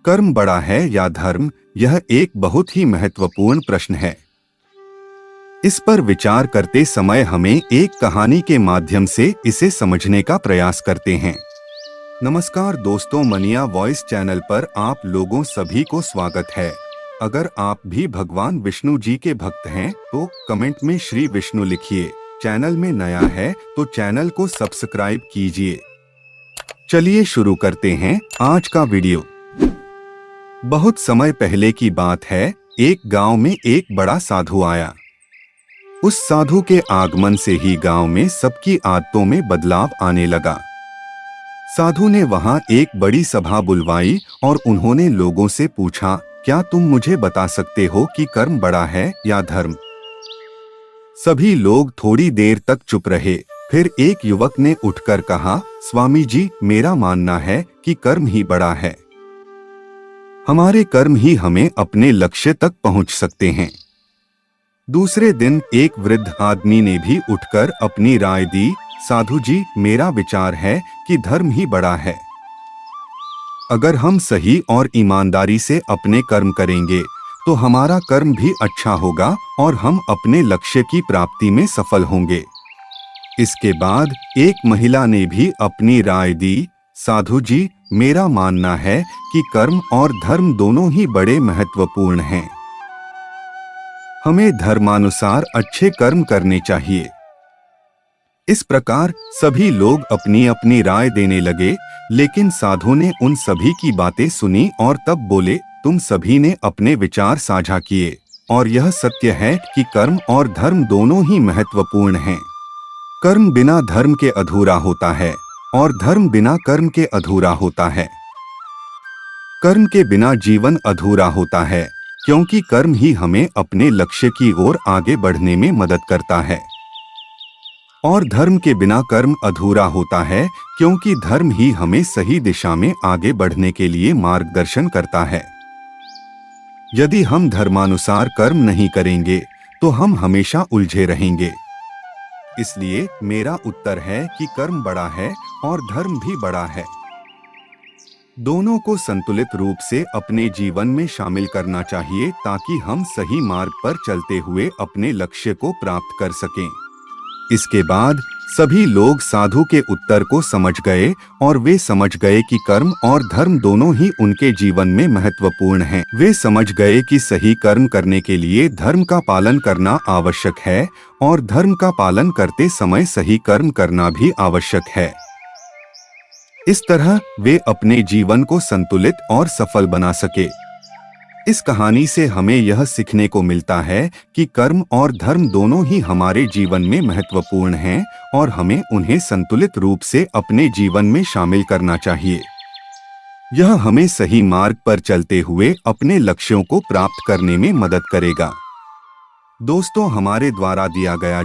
कर्म बड़ा है या धर्म, यह एक बहुत ही महत्वपूर्ण प्रश्न है। इस पर विचार करते समय हमें एक कहानी के माध्यम से इसे समझने का प्रयास करते हैं। नमस्कार दोस्तों, मनिया वॉइस चैनल पर आप लोगों सभी को स्वागत है। अगर आप भी भगवान विष्णु जी के भक्त हैं तो कमेंट में श्री विष्णु लिखिए। चैनल में नया है तो चैनल को सब्सक्राइब कीजिए। चलिए शुरू करते हैं आज का वीडियो। बहुत समय पहले की बात है, एक गांव में एक बड़ा साधु आया। उस साधु के आगमन से ही गांव में सबकी आदतों में बदलाव आने लगा। साधु ने वहां एक बड़ी सभा बुलवाई और उन्होंने लोगों से पूछा, क्या तुम मुझे बता सकते हो कि कर्म बड़ा है या धर्म? सभी लोग थोड़ी देर तक चुप रहे। फिर एक युवक ने उठकर कहा, स्वामी जी, मेरा मानना है कि कर्म ही बड़ा है। हमारे कर्म ही हमें अपने लक्ष्य तक पहुंच सकते हैं। दूसरे दिन एक वृद्ध आदमी ने भी उठकर अपनी राय दी, साधु जी, मेरा विचार है कि धर्म ही बड़ा है। अगर हम सही और ईमानदारी से अपने कर्म करेंगे तो हमारा कर्म भी अच्छा होगा और हम अपने लक्ष्य की प्राप्ति में सफल होंगे। इसके बाद एक महिला ने भी अपनी राय दी, साधु जी, मेरा मानना है कि कर्म और धर्म दोनों ही बड़े महत्वपूर्ण हैं। हमें धर्मानुसार अच्छे कर्म करने चाहिए। इस प्रकार सभी लोग अपनी अपनी राय देने लगे, लेकिन साधु ने उन सभी की बातें सुनी और तब बोले, तुम सभी ने अपने विचार साझा किए और यह सत्य है कि कर्म और धर्म दोनों ही महत्वपूर्ण हैं। कर्म बिना धर्म के अधूरा होता है और धर्म बिना कर्म के अधूरा होता है। कर्म के बिना जीवन अधूरा होता है, क्योंकि कर्म ही हमें अपने लक्ष्य की ओर आगे बढ़ने में मदद करता है। और धर्म के बिना कर्म अधूरा होता है, क्योंकि धर्म ही हमें सही दिशा में आगे बढ़ने के लिए मार्गदर्शन करता है। यदि हम धर्मानुसार कर्म नहीं करेंगे तो हम हमेशा उलझे रहेंगे। इसलिए मेरा उत्तर है कि कर्म बड़ा है और धर्म भी बड़ा है। दोनों को संतुलित रूप से अपने जीवन में शामिल करना चाहिए ताकि हम सही मार्ग पर चलते हुए अपने लक्ष्य को प्राप्त कर सकें। इसके बाद सभी लोग साधु के उत्तर को समझ गए और वे समझ गए कि कर्म और धर्म दोनों ही उनके जीवन में महत्वपूर्ण हैं। वे समझ गए कि सही कर्म करने के लिए धर्म का पालन करना आवश्यक है और धर्म का पालन करते समय सही कर्म करना भी आवश्यक है। इस तरह वे अपने जीवन को संतुलित और सफल बना सके। इस कहानी से हमें यह सीखने को मिलता है कि कर्म और धर्म दोनों ही हमारे जीवन में महत्वपूर्ण हैं और हमें उन्हें संतुलित रूप से अपने जीवन में शामिल करना चाहिए। यह हमें सही मार्ग पर चलते हुए अपने लक्ष्यों को प्राप्त करने में मदद करेगा। दोस्तों, हमारे द्वारा दिया गया